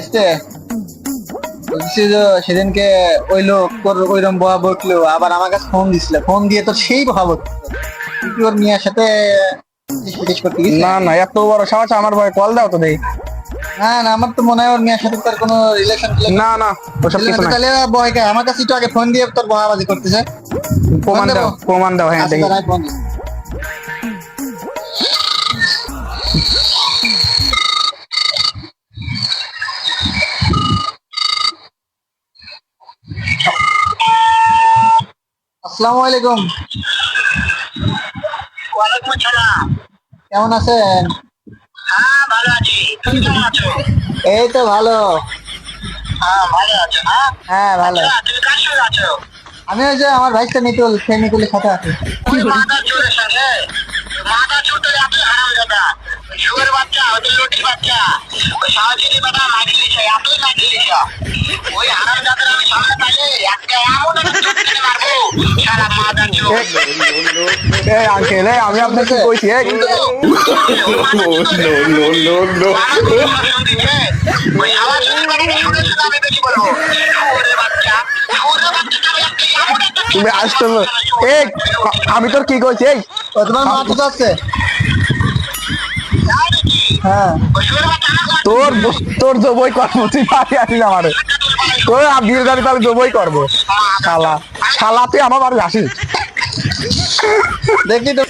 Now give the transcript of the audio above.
বাইসতে বলছি যে সেদিনকে ওই লোক তোর ওইরকম বহা বকলো, আবার আমার কাছে ফোন দিছিল, ফোন দিয়ে তোর সেই বহা বকলো। তুই কি ওর মিয়ার সাথে পিটিশ করতে গেছিস? না না, এত বড় সাহস আমার ভাই, কল দাও তো দেই। না না, আমার তো মনে হয় ওর মিয়ার সাথে তোর কোনো রিলেশন না না, ওসব কিছু না। তাহলে বয় কে আমার কাছে একটু আগে ফোন দিয়ে তোর বহাবাজি করতেছে। প্রমাণ দাও, প্রমাণ দাও। হ্যাঁ আচ্ছা, দেখি। দাঁড়ায় ফোন দিচ্ছি। আসসালামু আলাইকুম। ওয়ালাইকুম আসসালাম। কেমন আছেন? হ্যাঁ ভালো আছি, তুমি কেমন আছো? এই তো ভালো। হ্যাঁ ভালো আছো না? হ্যাঁ ভালো। আচ্ছা, তুমি কার সঙ্গে আছো? আমি ওই যে আমার ভাইটা নিতুল, সেই নিতুলের সাথে আছি। ওই মাদার চোরের সঙ্গে। মাদার চোরটা এতই হারাম দাদা, ওই শুয়োরের বাচ্চা, ওদের লটির বাচ্চা, ওই সাহায্যের বেটা মারি দিয়েছে, এতই মারি দিয়েছে। ওই হারাম দাদার আমি সামনে পাইলে একটা এমন একটা চুটকিতে মারবো, সারা মাদার চোর। এই আঙ্কেল, আমি আপনাকে কইছি এই ওই আওয়াজ শুনে শুনে আমি বেশি বলবো, শুয়োরের বাচ্চা, শুয়োরের বাচ্চা, আমি একটা এমন একটা তুমি আসতে এই আমি তোর কি কইছি এই ও তোমার মা তো যাচ্ছে। হ্যাঁ তোর তোর জবই করবো, তুই বাড়ি আসিস আমারে, তোর বিয়ের গাড়ি তো আমি জবই করবো। শালা শালা তুই আমার বাড়ি আসিস। দেখি তো